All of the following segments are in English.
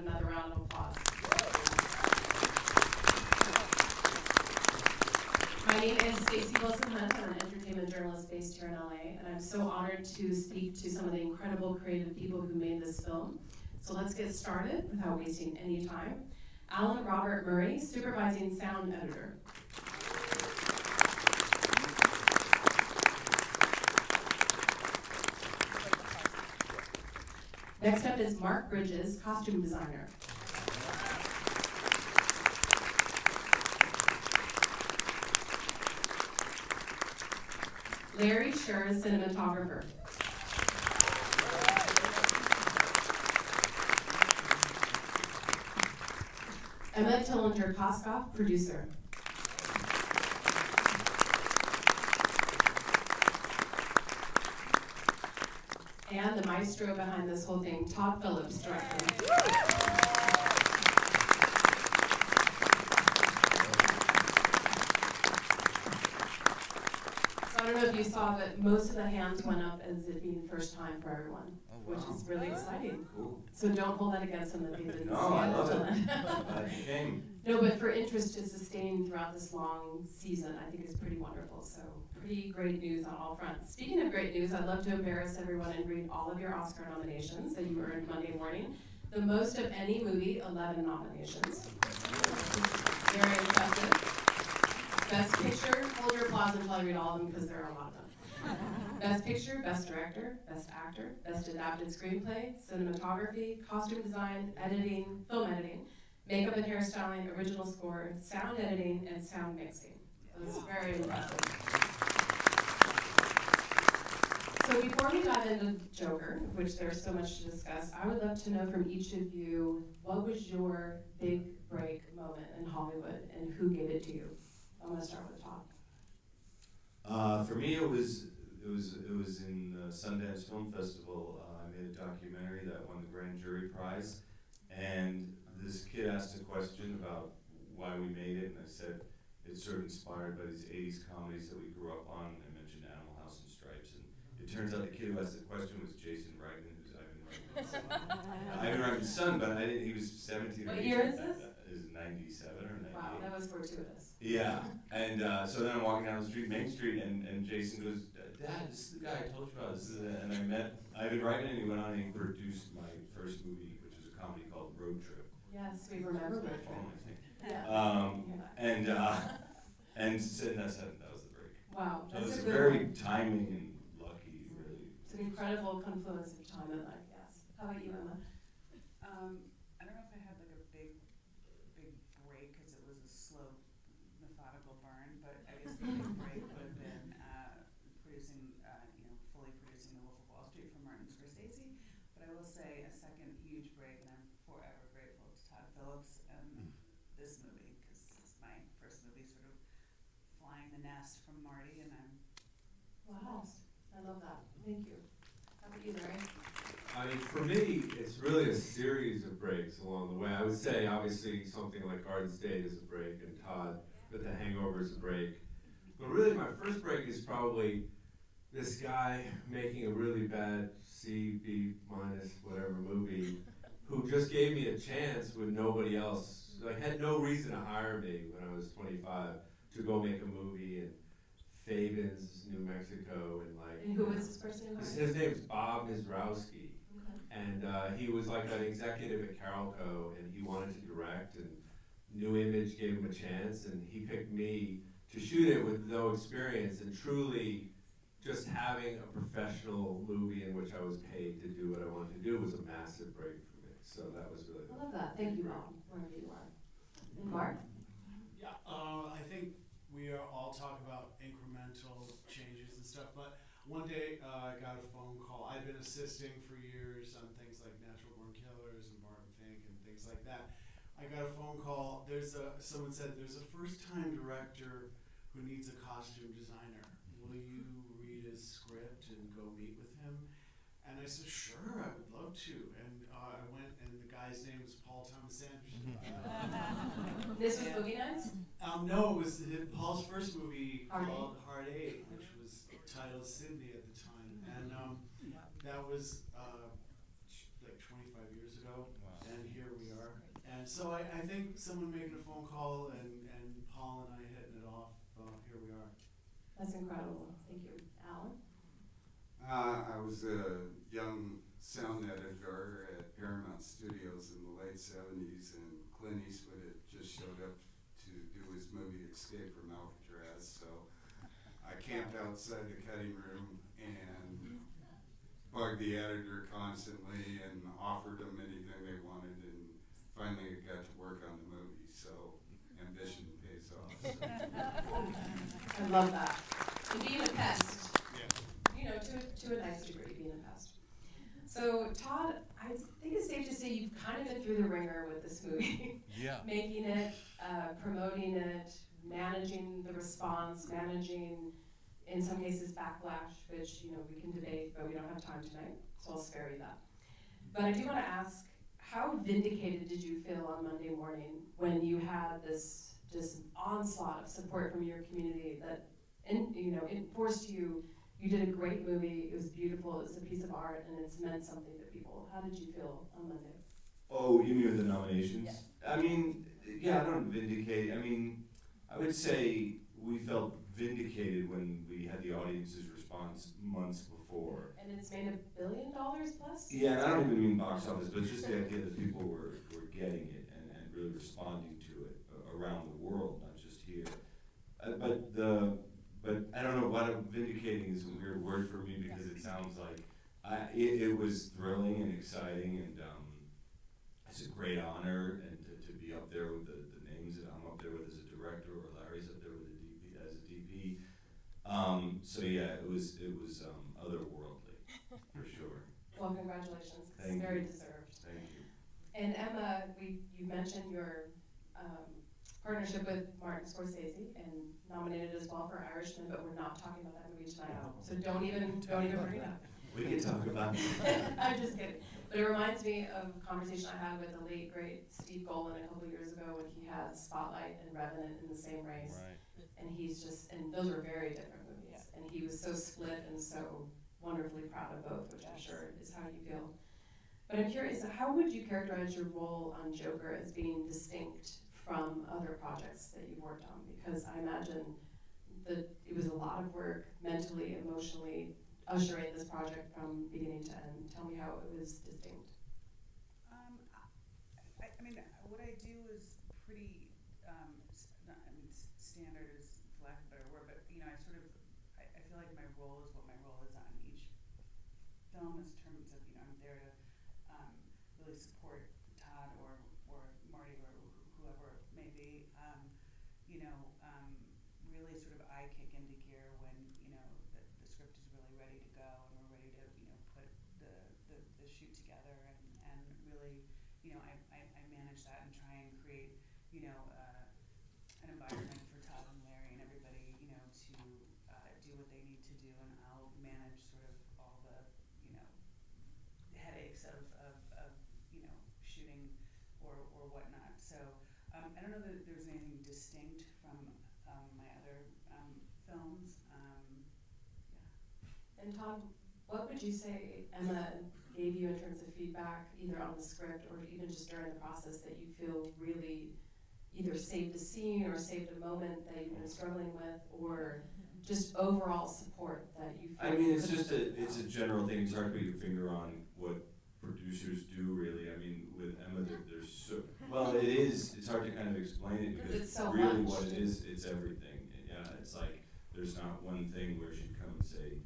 another round of applause. My name is Stacey Wilson-Hunt. I'm an entertainment journalist based here in LA, and I'm so honored to speak to some of the incredible creative people who made this film. So let's get started without wasting any time. Alan Robert Murray, supervising sound editor. Next up is Mark Bridges, costume designer. Larry Sher, cinematographer. Emma Tillinger-Koskoff, producer. And the maestro behind this whole thing, Todd Phillips, director. I don't know if you saw, but most of the hands went up as it being first time for everyone, which is really exciting. Cool. So don't hold that against them that they didn't No, see I it love until it. then. No, but for interest to sustain throughout this long season, I think is pretty wonderful. So pretty great news on all fronts. Speaking of great news, I'd love to embarrass everyone and read all of your Oscar nominations that you earned Monday morning. The most of any movie, 11 nominations. Very impressive. Best Picture, hold your applause until I read all of them because there are a lot of them. Best Picture, Best Director, Best Actor, Best Adapted Screenplay, Cinematography, Costume Design, Editing, Film Editing, Makeup and Hairstyling, Original Score, Sound Editing, and Sound Mixing. So it's very impressive. So before we dive into Joker, which there's so much to discuss, I would love to know from each of you, what was your big break moment in Hollywood and who gave it to you? I'm going to start with Todd. For me, it was in the Sundance Film Festival. I made a documentary that won the Grand Jury Prize, and this kid asked a question about why we made it, and I said it's sort of inspired by these 80s comedies that we grew up on. I mentioned Animal House and Stripes, and it turns out the kid who asked the question was Jason Reitman, who's Ivan Reitman's son. Ivan Reitman's son, but he was 17 or 18. What year is this? It was 97 or 98. Wow, that was fortuitous. Yeah, and so then I'm walking down the street, Main Street, and Jason goes, "Dad, this is the guy I told you about. This is it." And I met Ivan Reitman, and he went on and he produced my first movie, which was a comedy called Road Trip. Yes, we remember Road Trip. Yeah. And said that was the break. Wow, So that's it was a good very one. timing and lucky, really. It's an incredible confluence of time and life, yes. How about you, Emma? I don't know if I had like a big break because it was a slow, methodical burn, but I guess the big break would have been fully producing The Wolf of Wall Street from Martin Scorsese. But I will say a second huge break, and I'm forever grateful to Todd Phillips and this movie because it's my first movie, sort of flying the nest from Marty, and I'm Wow, I love that. Thank you. How about you, Larry? I mean, for me, it's really a series of breaks along the way. I would say, obviously, something like Garden State is a break, and Todd, but The Hangover is a break. But really, my first break is probably this guy making a really bad C, B minus whatever movie, who just gave me a chance when nobody else, like, had no reason to hire me when I was 25 to go make a movie in Fabens, New Mexico, and like. And who was this person? His name's Bob Mizrowski. Okay. And he was like an executive at Carolco, and he wanted to direct, and New Image gave him a chance, and he picked me to shoot it with no experience, and truly just having a professional movie in which I was paid to do what I wanted to do was a massive break for me. So that was really. I love that. Thank you, Bob, wherever you are. And Mark? Yeah, I think we are all talk about incremental changes and stuff, but one day I got a phone call. I'd been assisting for years on things like Natural Born Killers and Barton Fink and things like that. I got a phone call. Someone said there's a first-time director who needs a costume designer. Will you read his script and go meet with him? And I said, sure, I would love to. And I went, and the guy's name was Paul Thomas Anderson. This was Boogie Nights? No, it was Paul's first movie Heart called Heart 8, which was titled Sydney at the time. And that was like 25 years ago. Wow. And here we are And so I think someone making a phone call and Paul and I hitting it off, here we are. That's incredible. Thank you. Alan? I was a young sound editor at Paramount Studios in the late 70s, and Clint Eastwood had just showed up to do his movie Escape from Alcatraz, so I camped outside the cutting room and bugged the editor constantly and offered them anything they wanted, and finally I got to work on the movie, so ambition pays off. I love that. And being a pest, you know, to a nice degree, being a pest. So, Todd, I think it's safe to say you've kind of been through the ringer with this movie. Yeah. Making it, promoting it, managing the response, managing, in some cases, backlash, which, you know, we can debate, but we don't have time tonight, so I'll spare you that. But I do want to ask, how vindicated did you feel on Monday morning when you had this just onslaught of support from your community that, it forced you? You did a great movie. It was beautiful. It was a piece of art, and it's meant something to people. How did you feel on Monday? Oh, you mean with the nominations? Yeah. I mean, yeah, I don't vindicate. I mean, I would say we felt vindicated when we had the audience's response months before. And it's made $1 billion plus? Yeah, and I don't even mean box office, but just the idea that people were getting it and really responding to it around the world, not just here. But I don't know, vindicating is a weird word for me because it sounds like it was thrilling and exciting, and it's a great honor and to be up there with the names that I'm up there with as a director, or Larry's up there with as a DP. So yeah, it was otherworldly for sure. Well, congratulations. It's Thank very you. deserved. Thank you. And Emma, you mentioned your partnership with Martin Scorsese and nominated as well for Irishman, but we're not talking about that movie tonight. So don't even bring it up. We can talk about it. I'm just kidding. But it reminds me of a conversation I had with the late, great Steve Golan a couple years ago when he had Spotlight and Revenant in the same race. Right. And and those are very different movies. Yeah. And he was so split and so wonderfully proud of both, which I'm sure is how you feel. But I'm curious, how would you characterize your role on Joker as being distinct from other projects that you've worked on? Because I imagine that it was a lot of work mentally, emotionally, ushering this project from beginning to end. Tell me how it was distinct. I mean, what I do is pretty, standard is, for lack of a better word, but, you know, I feel like my role is what my role is on each film, in terms of, you know, I'm there to really support Todd or Marty or whoever it may be, really sort of I kick into gear when, you know, the script is really ready to go and we're ready to, you know, put the shoot together and really, you know, I manage that and try and create, you know, an environment for Todd and Larry and everybody, you know, to do what they need to do, and I'll manage sort of all the, you know, headaches of you know, shooting or whatnot. So I don't know that there's anything distinct from my other films. And Todd, what would you say Emma gave you in terms of feedback, either on the script or even just during the process, that you feel really either saved a scene or saved a moment that you've been struggling with, or just overall support that you feel? I mean, it's a general thing. It's hard to put your finger on what producers do, really. I mean, with Emma, there's so, well, it's hard to kind of explain it because it's so really much. what it is, it's everything. Yeah, it's like there's not one thing where she'd come and say,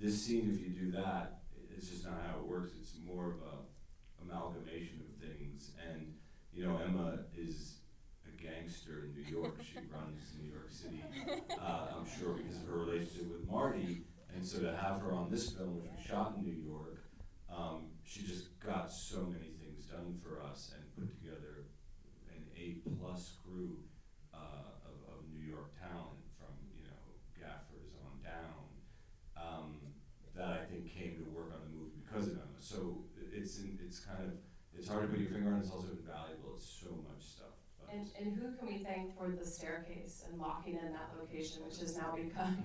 this scene, if you do that, it's just not how it works. It's more of a amalgamation of things. And, you know, Emma is a gangster in New York. She runs New York City, I'm sure because of her relationship with Marty. And so to have her on this film, which we shot in New York, she just got so many things done for us and put together an A+ crew of New York talent, from, you know, gaffers on down, that I think came to work on the movie because of Emma. So it's hard to put your finger on. It's also invaluable. It's so much stuff. And who can we thank for the staircase and locking in that location, which has now become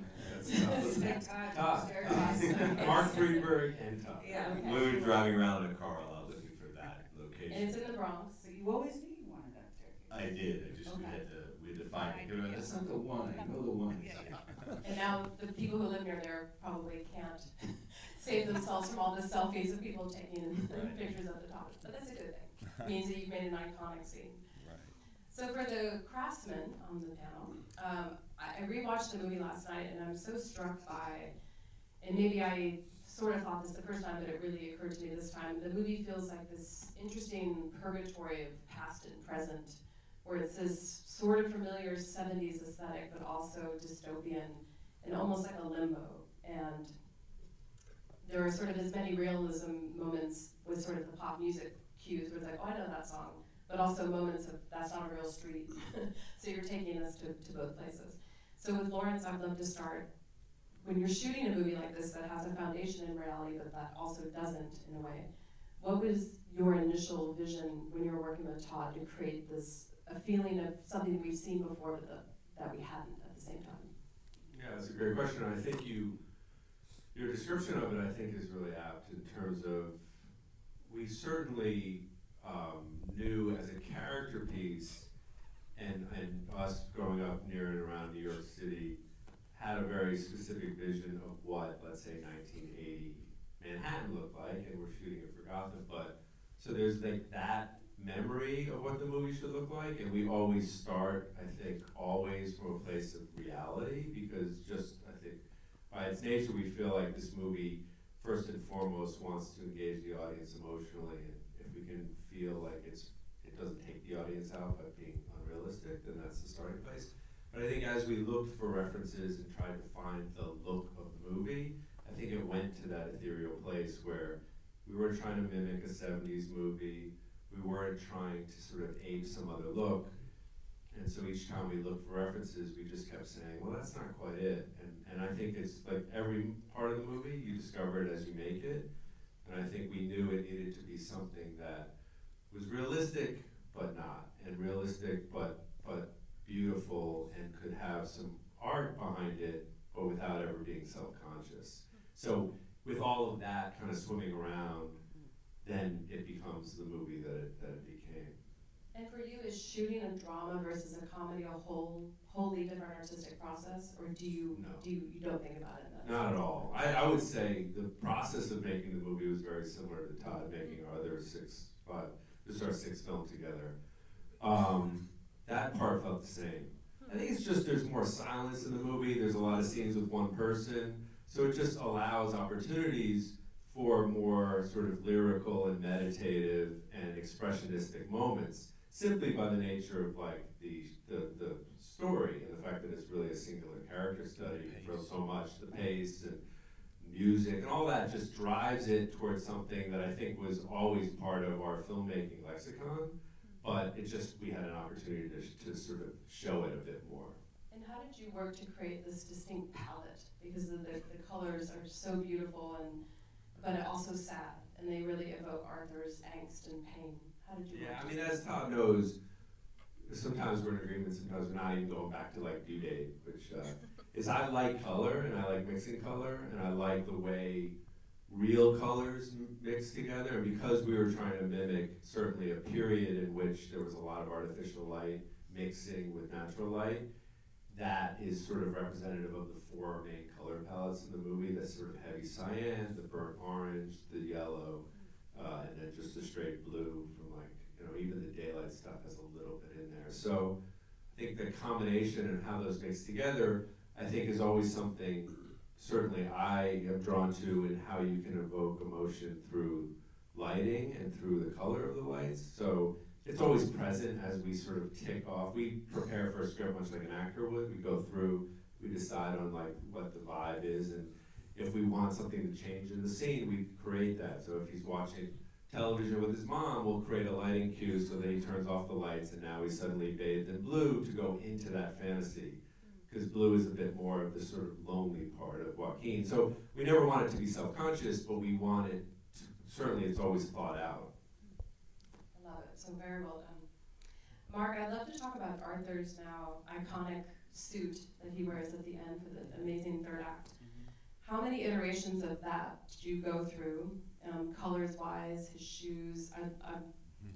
Todd. staircase. Mark Friedberg and Todd. Yeah. Okay. We were driving around in a car a lot looking for that location. And it's in the Bronx. So you always need know the people who live near there probably can't save themselves from all the selfies of people taking pictures at the top. But that's a good thing. It means that you've made an iconic scene. Right. So for the craftsmen on the panel, I rewatched the movie last night, and I'm so struck by, and maybe I sort of thought this the first time, but it really occurred to me this time, the movie feels like this interesting purgatory of past and present, where it's this sort of familiar 70s aesthetic, but also dystopian, and almost like a limbo. And there are sort of as many realism moments with sort of the pop music cues, where it's like, oh, I know that song, but also moments of, that's not a real street. So you're taking us to both places. So with Lawrence, I'd love to start, when you're shooting a movie like this that has a foundation in reality, but that also doesn't in a way, what was your initial vision when you were working with Todd to create this, a feeling of something we've seen before, but that we hadn't at the same time? Yeah, that's a great question. I think your description of it, I think, is really apt in terms of, we certainly knew as a character piece, and us growing up near and around New York City, had a very specific vision of what, let's say, 1980 Manhattan looked like, and we're shooting it for Gotham. But so there's like that memory of what the movie should look like, and we always start, I think, always from a place of reality, because just, I think, by its nature, we feel like this movie, first and foremost, wants to engage the audience emotionally, and if we can feel like it doesn't take the audience out by being unrealistic, then that's the starting place. But I think as we looked for references and tried to find the look of the movie, I think it went to that ethereal place where we weren't trying to mimic a 70s movie, we weren't trying to sort of ape some other look, and so each time we looked for references, we just kept saying, well, that's not quite it. And I think it's like every part of the movie, you discover it as you make it, and I think we knew it needed to be something that was realistic, but not, and realistic, but beautiful, and could have some art behind it, but without ever being self-conscious. So with all of that kind of swimming around, then it becomes the movie that it became. And for you, is shooting a drama versus a comedy a wholly different artistic process, or do you don't think about it in that Not sense? at all. I would say the process of making the movie was very similar to Todd making our other our sixth film together. That part felt the same. I think it's just there's more silence in the movie. There's a lot of scenes with one person, so it just allows opportunities for more sort of lyrical and meditative and expressionistic moments, simply by the nature of like the story and the fact that it's really a singular character study for so much. The pace and music and all that just drives it towards something that I think was always part of our filmmaking lexicon, but it just, we had an opportunity to sort of show it a bit more. And how did you work to create this distinct palette? Because the colors are so beautiful, but also sad, and they really evoke Arthur's angst and pain. How did you work? Yeah, I mean, as Todd knows, sometimes we're in agreement, sometimes we're not, even going back to like Due Date, which is I like color, and I like mixing color, and I like the way real colors mix together, and because we were trying to mimic certainly a period in which there was a lot of artificial light mixing with natural light, that is sort of representative of the four main color palettes in the movie. That's sort of heavy cyan, the burnt orange, the yellow, and then just a straight blue from like, even the daylight stuff has a little bit in there. So I think the combination and how those mix together, I think, is always something certainly I am drawn to, in how you can evoke emotion through lighting and through the color of the lights. So it's always present as we sort of tick off. We prepare for a script much like an actor would. We go through, we decide on like what the vibe is, and if we want something to change in the scene, we create that. So if he's watching television with his mom, we'll create a lighting cue so that he turns off the lights, and now he's suddenly bathed in blue to go into that fantasy. Because blue is a bit more of the sort of lonely part of Joaquin. So we never want it to be self-conscious, but we want it to, certainly it's always thought out. I love it, so very well done. Mark, I'd love to talk about Arthur's now iconic suit that he wears at the end for the amazing third act. How many iterations of that did you go through, colors-wise, his shoes?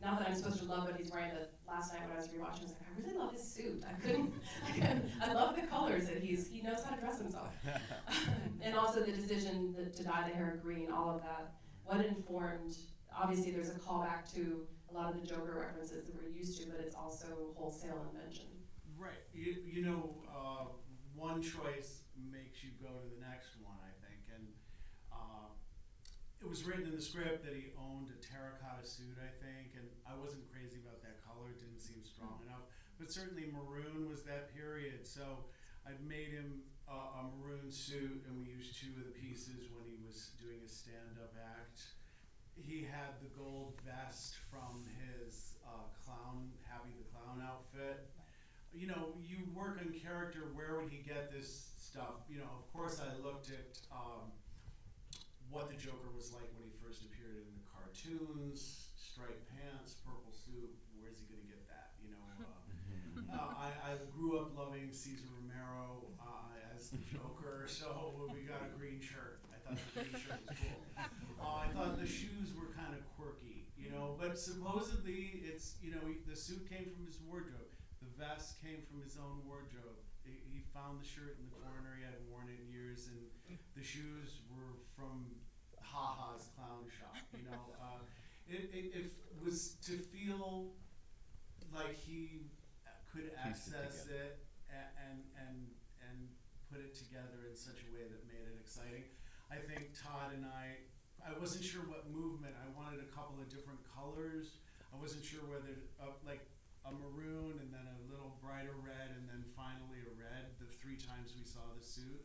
not that I'm supposed to love what he's wearing, but last night when I was rewatching, I was like, I really love his suit. I love the colors that he knows how to dress himself. And also the decision to dye the hair green, all of that. What informed, obviously there's a callback to a lot of the Joker references that we're used to, but it's also wholesale invention. Right. You know, one choice makes you go to the next one, I think. And it was written in the script that he owned a terracotta suit, I think, and I wasn't crazy about that color. It didn't seem strong enough. But certainly maroon was that period. So I made him a maroon suit, and we used 2 of the pieces when he was doing his stand-up act. He had the gold vest from his Happy the Clown outfit. You know, you work on character, where would he get this stuff? You know, of course I looked at what the Joker was like when he first appeared in the cartoons, striped pants, purple suit, where's he gonna get that? You know, I grew up loving Cesar Romero as the Joker, so we got a green shirt. I thought the green shirt was cool. I thought the shoes were kind of quirky, you know, but supposedly it's, you know, the suit came from his wardrobe. The vest came from his own wardrobe. He found the shirt in the corner, he hadn't worn it in years, and the shoes were from Ha-Ha's clown shop, you know. It was to feel like he could access it and put it together in such a way that made it exciting. I think Todd and I wasn't sure what movement. I wanted a couple of different colors. I wasn't sure whether, like a maroon and then a little brighter red and then finally a red, the 3 times we saw the suit.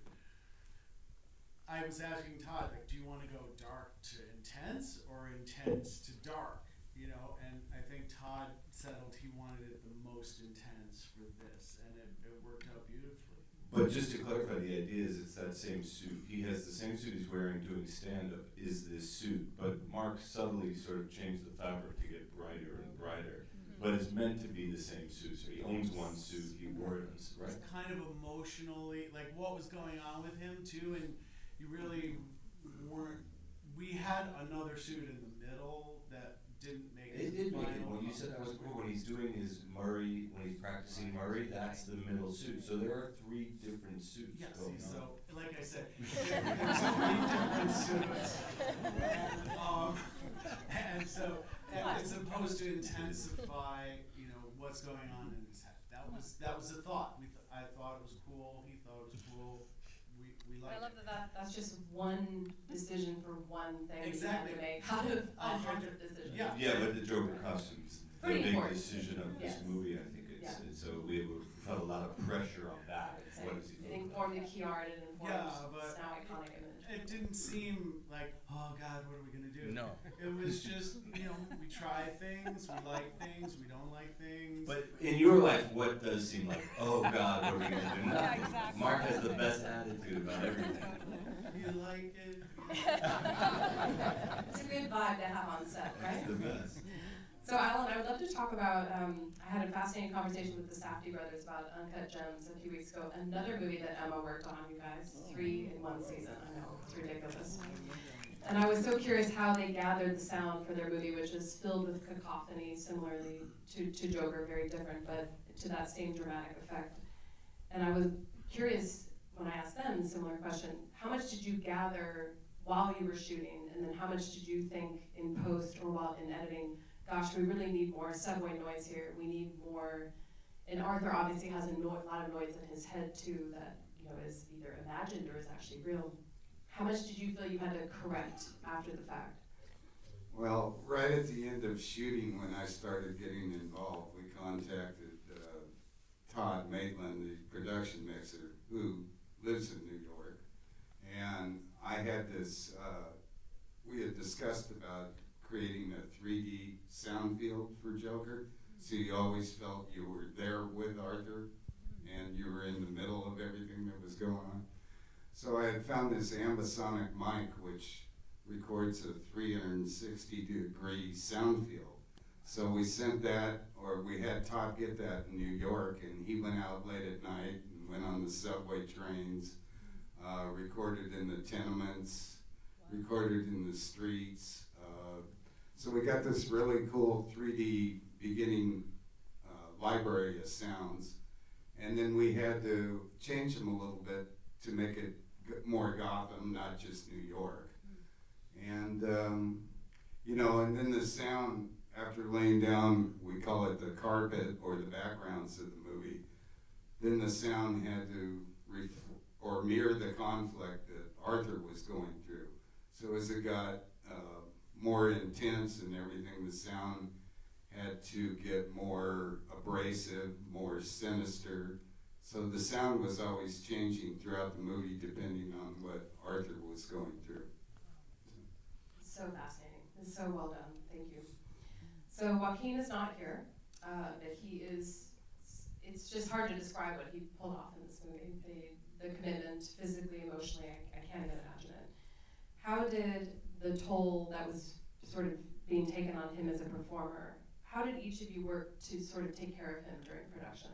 I was asking Todd, like, do you want to go dark to intense or intense to dark? You know, and I think Todd settled he wanted it the most intense for this, and it worked out beautifully. But just to clarify, the idea is it's that same suit. He has the same suit he's wearing doing stand-up is this suit, but Mark subtly sort of changed the fabric to get brighter and brighter. But it's meant to be the same suit, so he owns one suit, he wore it, right? It's kind of emotionally, like what was going on with him too, and you really weren't, we had another suit in the middle that didn't make it. It did make it, when you said that was cool, when he's doing his Murray, when he's practicing Murray, that's the middle suit. So there are 3 different suits Yes, going on. so like I said, there's 3 different suits. And so it's supposed to intensify, you know, what's going on in his head. That was a thought. I thought it was cool. He thought it was cool. We liked I love it. that's just one decision for one thing Exactly. you have to make out of hundreds of decisions. Yeah. Yeah, but the Joker costume's the Pretty big important. decision of this Yes. movie, I think. Yeah. So we felt a lot of pressure on that. I would say What is he it doing? informed the key art, it informed Yeah, but its now iconic image. It didn't seem like, oh God, what are we gonna do? No. It was just, you know, we try things, we like things, we don't like things. But in your life, what does seem like, oh God, what are we going to do? Yeah, exactly. Mark has the best attitude about everything. You like it? It's a good vibe to have on set, right? It's the best. So Alan, I would love to talk about, I had a fascinating conversation with the Safdie brothers about Uncut Gems a few weeks ago. Another movie that Emma worked on, you guys, 3 in 1 season. I know, it's ridiculous. And I was so curious how they gathered the sound for their movie, which is filled with cacophony, similarly to Joker, very different, but to that same dramatic effect. And I was curious when I asked them a similar question, how much did you gather while you were shooting, and then how much did you think in post or while in editing, gosh, we really need more subway noise here, we need more, and Arthur obviously has a lot of noise in his head too that, you know, is either imagined or is actually real. How much did you feel you had to correct after the fact? Well, right at the end of shooting, when I started getting involved, we contacted Todd Maitland, the production mixer, who lives in New York. And I had this, we had discussed about creating a 3D sound field for Joker, so you always felt you were there with Arthur, and you were in the middle of everything that was going on. So I had found this ambisonic mic, which records a 360-degree sound field. So we sent that, or we had Todd get that in New York, and he went out late at night and went on the subway trains, recorded in the tenements, recorded in the streets, So we got this really cool 3D beginning library of sounds, and then we had to change them a little bit to make it more Gotham, not just New York. And and then the sound, after laying down, we call it the carpet or the backgrounds of the movie, then the sound had to mirror the conflict that Arthur was going through. So as it got more intense and everything, the sound had to get more abrasive, more sinister. So the sound was always changing throughout the movie depending on what Arthur was going through. So fascinating. It's so well done. Thank you. So Joaquin is not here, but he is. It's just hard to describe what he pulled off in this movie. The commitment, physically, emotionally, I can't even imagine it. How did the toll that was sort of being taken on him as a performer, how did each of you work to sort of take care of him during production?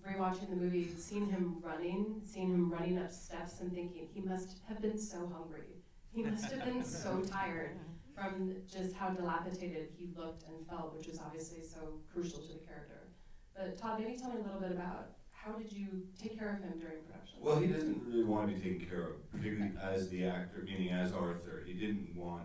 Rewatching the movie, seeing him running up steps and thinking he must have been so hungry. He must have been so tired from just how dilapidated he looked and felt, which is obviously so crucial to the character. But Todd, maybe tell me a little bit about how did you take care of him during production? Well, he doesn't really want to be taken care of, particularly as the actor, meaning as Arthur. He didn't want,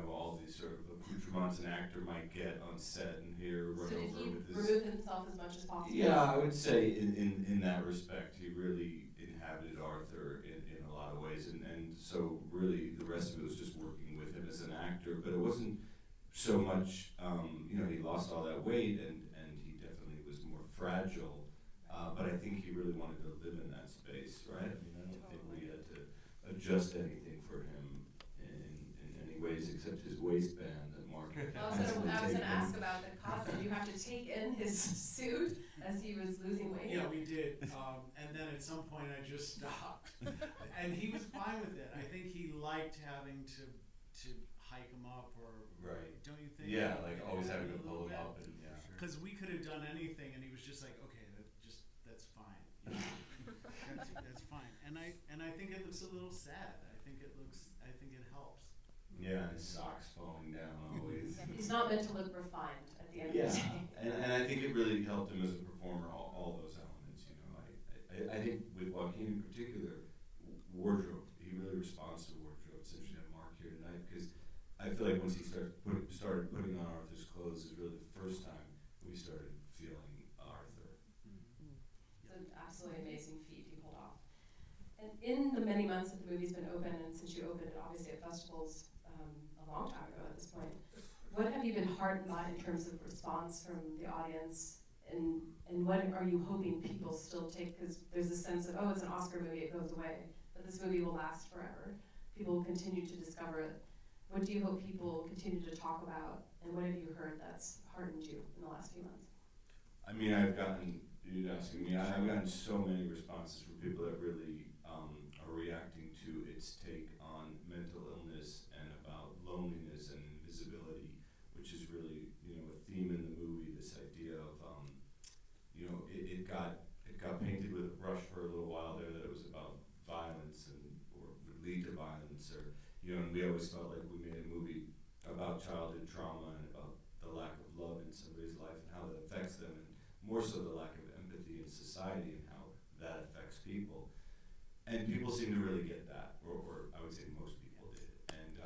all these sort of accoutrements an actor might get on set and here run So did over he with this. remove himself as much as possible? Yeah, I would say in that respect, he really inhabited Arthur in a lot of ways, and so really the rest of it was just working with him as an actor. But it wasn't so much, he lost all that weight, and he definitely was more fragile. But I think he really wanted to live in that space, right? I mean, I don't think we had to adjust anything for him in any ways except his waistband that Mark. I was going to ask about the cost. Did you have to take in his suit as he was losing weight? Yeah, we did. And then at some point I just stopped. And he was fine with it. I think he liked having to hike him up, or Right. don't you think? Yeah, like always having to pull him up and Because we could have done anything, and he was just like, okay, that's fine. That's fine. And I think it looks a little sad. I think it helps. Yeah, his socks falling down always. He's not meant to look refined at the end of the day. and I think it really helped him as a performer, all those elements, I think with Joaquin in particular, wardrobe, he really responds to wardrobe. It's interesting to have Mark here tonight, because I feel like once he started putting on Arthur's clothes is really the first time we started feeling Arthur. It's an absolutely amazing feat he pulled off. And in the many months that the movie's been open, and since you opened it obviously at festivals a long time ago at this point, what have you been heartened by in terms of response from the audience, and what are you hoping people still take? Because there's a sense of, it's an Oscar movie, it goes away, but this movie will last forever. People will continue to discover it. What do you hope people continue to talk about, and what have you heard that's heartened you in the last few months? I mean, you're asking me, I've gotten so many responses from people that really are reacting to its take on mental illness and about loneliness and invisibility, which is really, a theme in the movie, this idea of, it got painted with a brush for a little while there that it was about violence or would lead to violence, or, and we always felt like we made a movie about childhood trauma and about the lack of love in somebody's life and how that affects them, and more so the lack of empathy in society and how that affects people. And people seem to really get that, or I would say most people did. And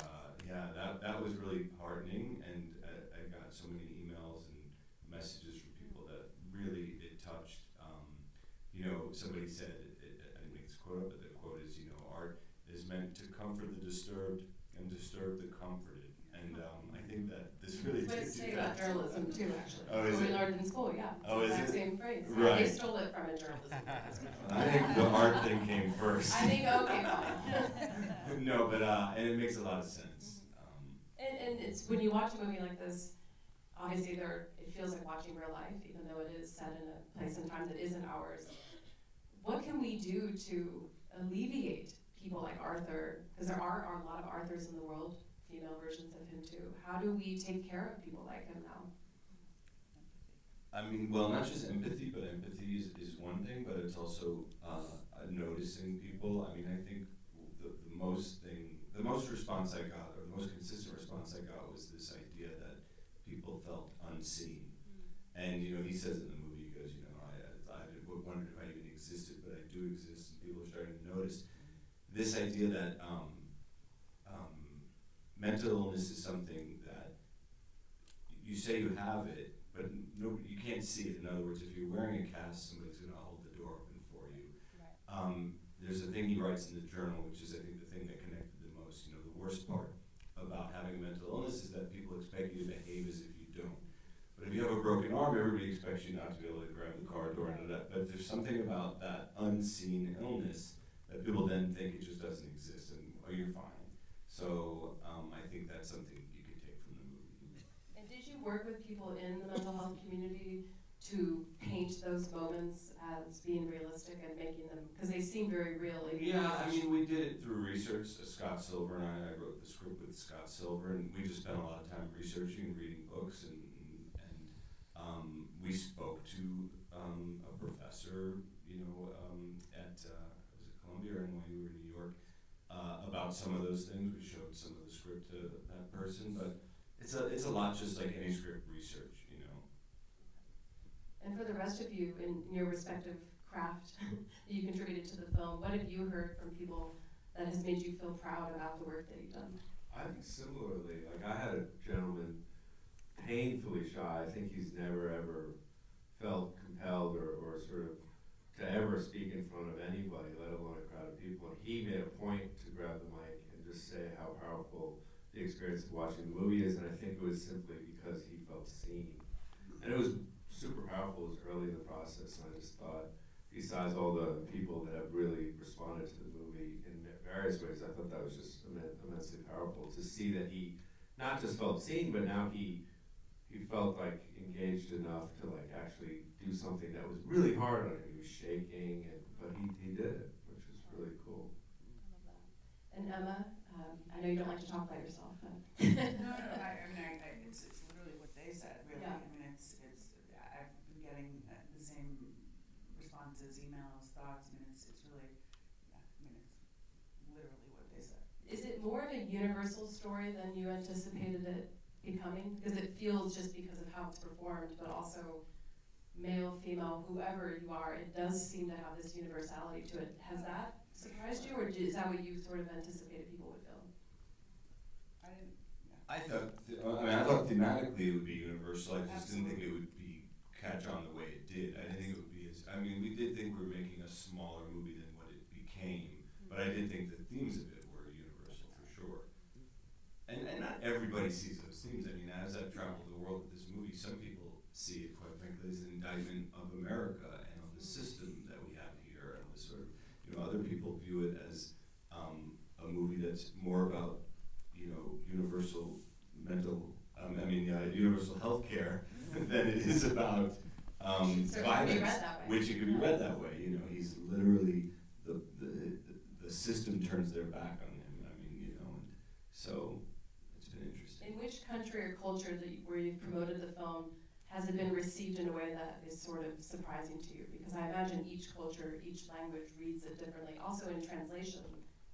that was really heartening, and I got so many emails and messages from people that really it touched. Somebody said, I didn't make this quote up, but the quote is, art is meant to comfort the disturbed and disturb the comforted. And I think that this really It's what takes to say you about back. journalism too, actually. Oh, is we it? learned in school, yeah. It's Oh, the is exact it? same phrase. Right. They stole it from a journalism. I think the art thing came first. I think, okay, fine. No, but and it makes a lot of sense. And it's when you watch a movie like this, obviously it feels like watching real life, even though it is set in a place and time that isn't ours. What can we do to alleviate people like Arthur? Because there are a lot of Arthurs in the world, female versions of him too. How do we take care of people like him now? I mean, well, not just empathy, but empathy is one thing, but it's also noticing people. I mean, I think the most response I got, or the most consistent response I got, was this idea that felt unseen. And, you know, he says in the movie, he goes, you know, I wondered if I even existed, but I do exist, and people are starting to notice this idea that mental illness is something that you say you have it, but you can't see it. In other words, if you're wearing a cast, somebody's going to hold the door open for you. Right. There's a thing he writes in the journal, which is, I think, the thing that connected the most. You know, the worst part about having a mental illness is that people expect you to behave as if you don't. But if you have a broken arm, everybody expects you not to be able to grab the car door. But there's something about that unseen illness that people then think it just doesn't exist, and oh, you're fine. So I think that's something you could take from the movie. And did you work with people in the mental health community to paint those moments as being realistic and making them, because they seem very real? Yeah, I mean, we did it through research. Scott Silver and I wrote the script with Scott Silver, and we just spent a lot of time researching and reading books, and we spoke to a professor, you know, at was it Columbia or NYU or New York, about some of those things. We showed some of the script to that person, but it's a lot just like any script research, you know. And for the rest of you, in your respective craft that you contributed to the film, what have you heard from people that has made you feel proud about the work that you've done? I think similarly, like I had a gentleman painfully shy. I think he's never ever felt compelled or sort of to ever speak in front of anybody, let alone a crowd of people. And he made a point to grab the mic and just say how powerful the experience of watching the movie is, and I think it was simply because he felt seen. And it was super powerful. It was early in the process, and I just thought, besides all the people that have really responded to the movie in various ways, I thought that was just immensely powerful to see that he not just felt seen, but now he felt like engaged enough to like actually do something that was really hard on him. He was shaking, but he did it, which was really cool. I love that. And Emma, I know you don't like to talk about yourself, but No, I mean, it's literally what they said, really. Yeah. I mean, I've been getting the same responses, emails, thoughts. I mean, it's really, yeah, I mean, it's literally what they said. is it more of a universal story than you anticipated it becoming? Because it feels, just because of how it's performed, but also male, female, whoever you are, it does seem to have this universality to it. Has that surprised you, or is that what you sort of anticipated people would feel? I didn't, yeah. I thought thematically it would be universal. I just didn't think it would be catch on the way it did. I didn't think it would be we did think we were making a smaller movie than what it became, but I did think the themes of it were universal for sure. And not everybody sees those themes. I mean, as I've traveled the world with this movie, some people see it, quite frankly, as an indictment of America and of the system that we have here, and the sort of, you know, other people view it as a movie that's more about, you know, universal universal health care than it is about violence, which it could be read that way. You know, he's literally the system turns their back on him. I mean, you know, and so it's been interesting. In which country or culture where you've promoted the film has it been received in a way that is sort of surprising to you? Because I imagine each culture, each language reads it differently. Also in translation,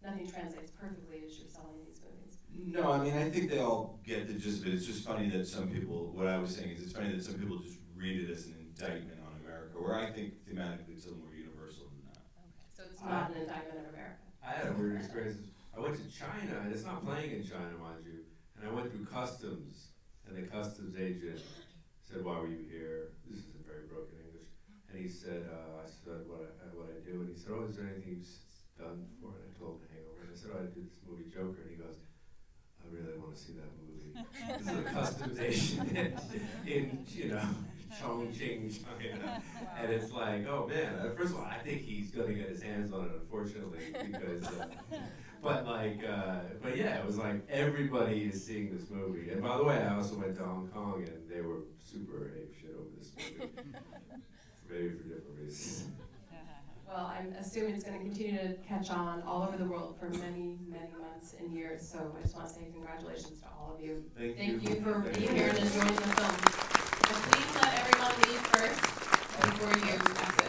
nothing translates perfectly as you're selling these movies. No, I mean, I think they all get the gist of it. It's just funny that some people, what I was saying is it's funny that some people just read it as an indictment on America, where I think thematically it's a little more universal than that. Okay, so it's not an indictment of America. I had a weird experience. I went to China, and it's not playing in China, mind you, and I went through customs, and the customs agent said, "Why were you here?" This is in very broken English. And he said, I said what I do, and he said, "Oh, is there anything you've done before?" And I told him Hangover, and I said, "Oh, I did this movie Joker," and he goes, "I really want to see that movie." This is a customs agent in you know, Chongqing, China. And it's like, oh man, first of all, I think he's gonna get his hands on it, unfortunately, because, but yeah, it was like everybody is seeing this movie. And by the way, I also went to Hong Kong, and they were super apeshit over this movie, maybe for different reasons. Well, I'm assuming it's going to continue to catch on all over the world for many, many months and years. So I just want to say congratulations to all of you. Thank you for being here and enjoying the film. And please let everyone leave first before you